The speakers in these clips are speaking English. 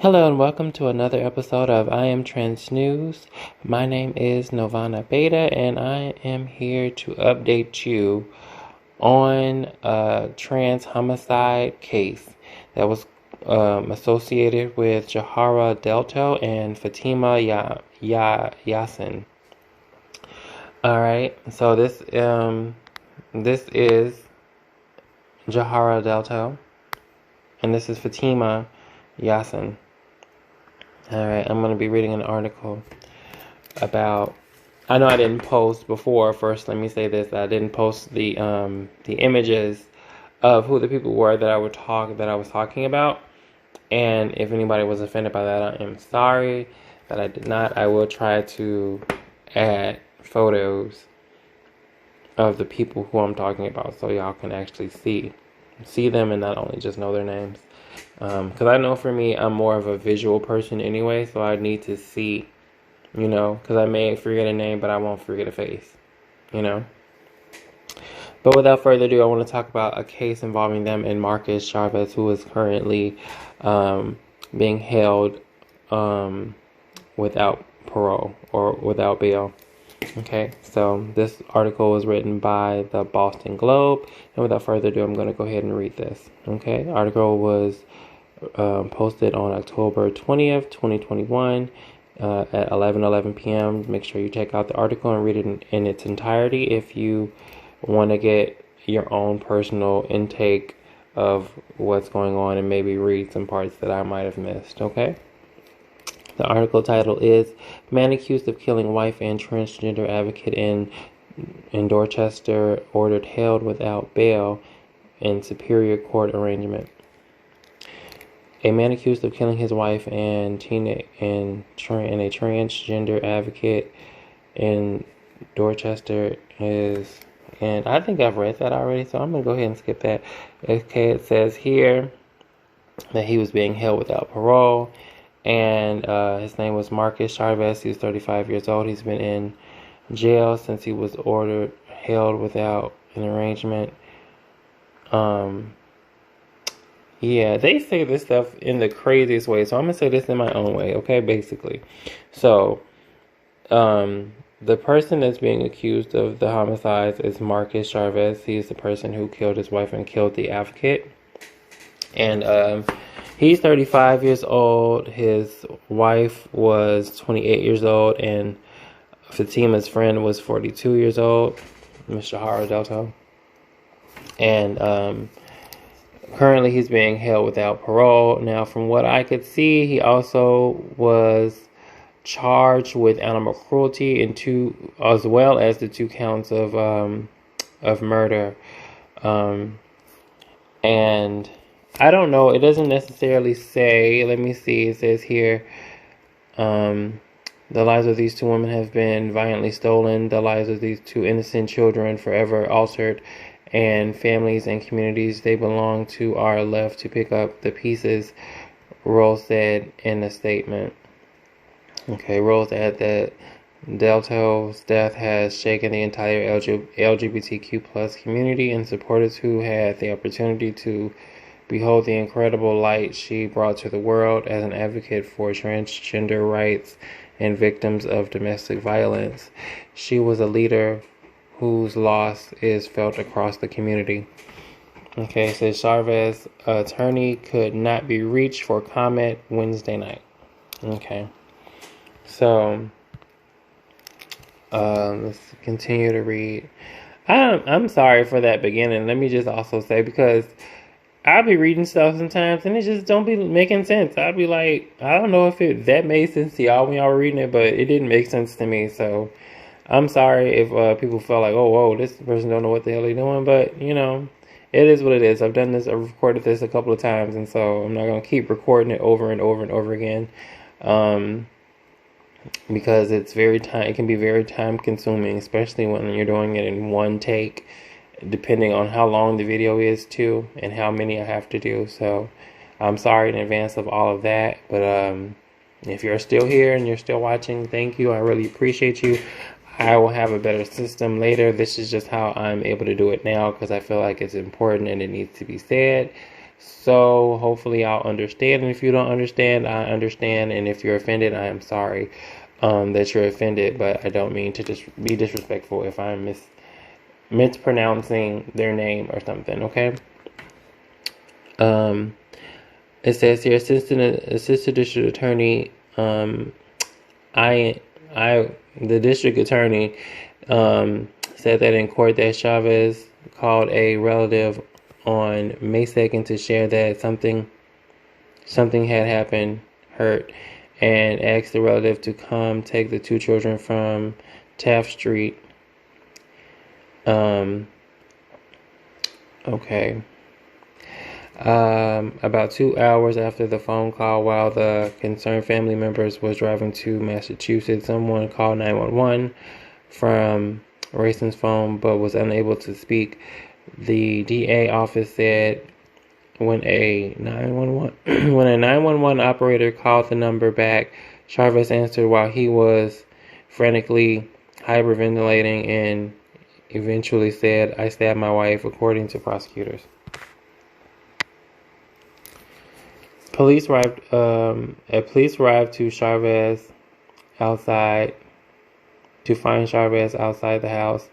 Hello and welcome to another episode of I Am Trans News. My name is Novana Beta and I am here to update you on a trans homicide case that was associated with Jaharia Dealto and Fatima Yasin. Alright, so this is Jaharia Dealto and this is Fatima Yasin. Alright, I'm going to be reading an article about, I know I didn't post before, first let me say this, I didn't post the images of who the people were that I was talking about, and if anybody was offended by that, I am sorry that I did not. I will try to add photos of the people who I'm talking about so y'all can actually see them and not only just know their names. Because I know for me, I'm more of a visual person anyway, so I need to see, because I may forget a name, but I won't forget a face, But without further ado, I want to talk about a case involving them and Marcus Chavez, who is currently being held without parole or without bail. Okay, so this article was written by the Boston Globe, and without further ado, I'm going to go ahead and read this. Okay, the article was posted on October 20th, 2021 at 11:11 p.m. Make sure you check out the article and read it in its entirety if you want to get your own personal intake of what's going on and maybe read some parts that I might have missed, okay? The article title is Man Accused of Killing Wife and Transgender Advocate in Dorchester Ordered Held Without Bail in Superior Court Arrangement. A man accused of killing his wife and a transgender advocate in Dorchester is, and I think I've read that already, so I'm going to go ahead and skip that. Okay, it says here that he was being held without parole. And his name was Marcus Chavez. He was 35 years old. He's been in jail since he was held without an arrangement. Yeah, they say this stuff in the craziest way. So I'm going to say this in my own way, okay, basically. So, the person that's being accused of the homicides is Marcus Chavez. He's the person who killed his wife and killed the advocate. And, he's 35 years old. His wife was 28 years old, and Fatima's friend was 42 years old, Ms. Jaharia Dealto. And currently he's being held without parole. Now, from what I could see, he also was charged with animal cruelty as well as the 2 counts of murder. And I don't know. It doesn't necessarily say. Let me see. It says here, the lives of these 2 women have been violently stolen. The lives of these 2 innocent children forever altered. And families and communities they belong to are left to pick up the pieces, Rose said in a statement. Okay, Rose added that Dealto's death has shaken the entire LGBTQ plus community and supporters who had the opportunity to behold the incredible light she brought to the world as an advocate for transgender rights and victims of domestic violence. She was a leader whose loss is felt across the community. Okay, it says Chavez attorney could not be reached for comment Wednesday night. Okay, so let's continue to read. I'm sorry for that beginning. Let me just also say, because I'll be reading stuff sometimes and it just don't be making sense. I'll be like, I don't know if that made sense to y'all when y'all were reading it, but it didn't make sense to me. So I'm sorry if people felt like, oh, whoa, this person don't know what the hell they're doing. But, it is what it is. I've recorded this a couple of times, and so I'm not going to keep recording it over and over and over again. Because it can be very time consuming, especially when you're doing it in one take, depending on how long the video is too, and how many I have to do. So I'm sorry in advance of all of that, but if you're still here and you're still watching, thank you. I really appreciate you. I will have a better system later. This is just how I'm able to do it now because I feel like it's important and it needs to be said. So hopefully I'll understand. And if you don't understand, I understand. And if you're offended, I am sorry that you're offended. But I don't mean to just be disrespectful if I'm mispronouncing their name or something. Okay. It says here, assistant district attorney. The district attorney said that in court that Chavez called a relative on May 2nd to share that something had happened, hurt, and asked the relative to come take the two children from Taft Street. Okay. About 2 hours after the phone call, while the concerned family members was driving to Massachusetts, someone called 911 from Rayson's phone but was unable to speak. The DA office said when a 911 operator called the number back, Chavez answered while he was frantically hyperventilating and eventually said, "I stabbed my wife," according to prosecutors. Police arrived to Chavez outside to find Chavez outside the house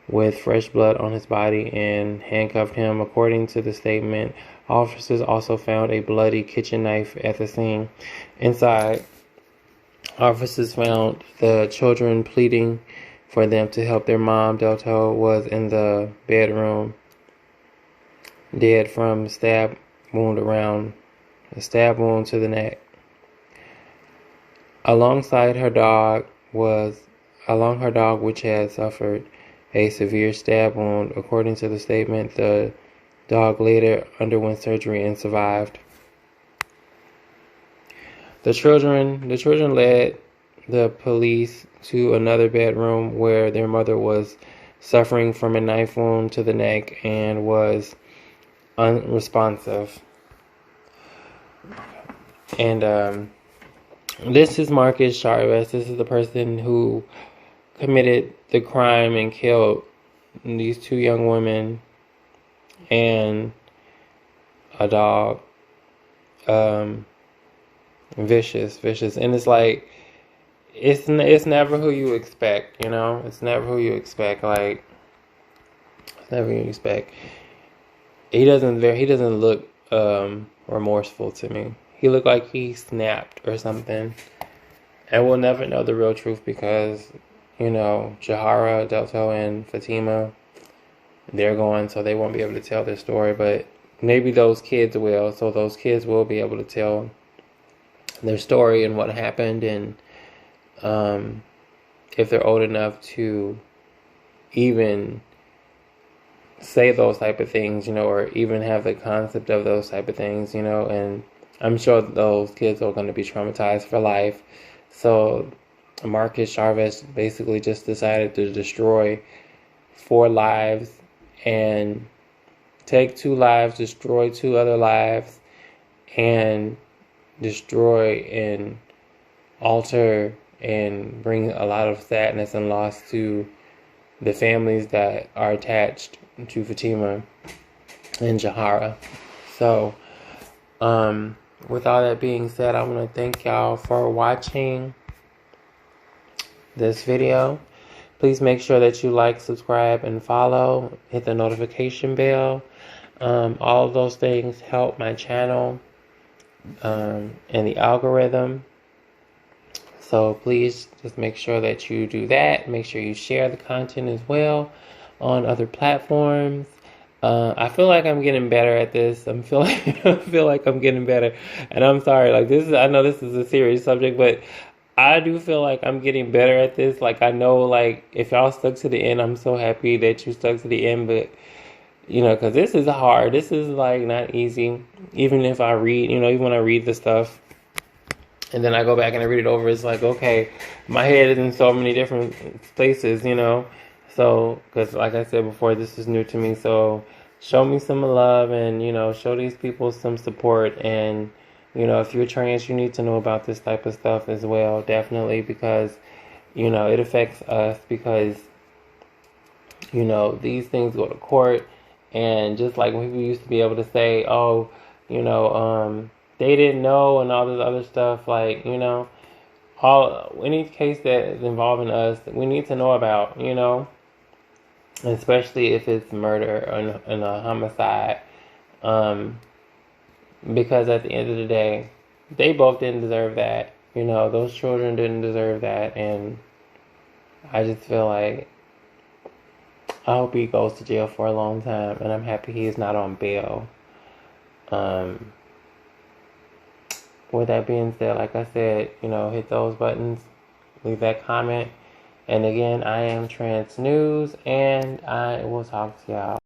with fresh blood on his body and handcuffed him. According to the statement, officers also found a bloody kitchen knife at the scene. Inside, officers found the children pleading for them to help their mom. Dealto was in the bedroom, dead from a stab wound to the neck. Along her dog, which had suffered a severe stab wound. According to the statement, the dog later underwent surgery and survived. The children led the police to another bedroom where their mother was suffering from a knife wound to the neck and was unresponsive. And this is Marcus Chavez. This is the person who committed the crime and killed these two young women and a dog. Vicious. And it's like, it's never who you expect, you know? It's never who you expect. Like, it's never who you expect. He doesn't look remorseful to me. He looked like he snapped or something. And we'll never know the real truth because, you know, Jaharia Dealto and Fatima, they're gone, so they won't be able to tell their story. But maybe those kids will. So those kids will be able to tell their story and what happened. And if they're old enough to even say those type of things, you know, or even have the concept of those type of things, you know, and I'm sure those kids are going to be traumatized for life. So Marcus Chavez basically just decided to destroy 4 lives and take 2 lives, destroy 2 other lives, and destroy and alter and bring a lot of sadness and loss to the families that are attached to Fatima and Jaharia. So, with all that being said, I want to thank y'all for watching this video. Please make sure that you like, subscribe, and follow. Hit the notification bell. All of those things help my channel and the algorithm. So please just make sure that you do that. Make sure you share the content as well on other platforms. I feel like I'm getting better at this. I feel like I'm getting better. And I'm sorry, like I know this is a serious subject, but I do feel like I'm getting better at this. Like I know, like if y'all stuck to the end, I'm so happy that you stuck to the end. But you know, because this is hard. This is like not easy. Even if I read, you know, even when I read the stuff, and then I go back and I read it over, it's like, okay, my head is in so many different places, you know. So, because like I said before, this is new to me. So, show me some love and, you know, show these people some support. And, you know, if you're trans, you need to know about this type of stuff as well, definitely, because, you know, it affects us because, you know, these things go to court. And just like when people used to be able to say, oh, you know, they didn't know and all this other stuff, like, you know, all any case that is involving us, we need to know about, you know, especially if it's murder and a homicide, um, because at the end of the day, they both didn't deserve that, you know, those children didn't deserve that, and I just feel like I hope he goes to jail for a long time, and I'm happy he's not on bail. Um, with that being said, like I said, you know, hit those buttons, leave that comment. And again, I am Trans News, and I will talk to y'all.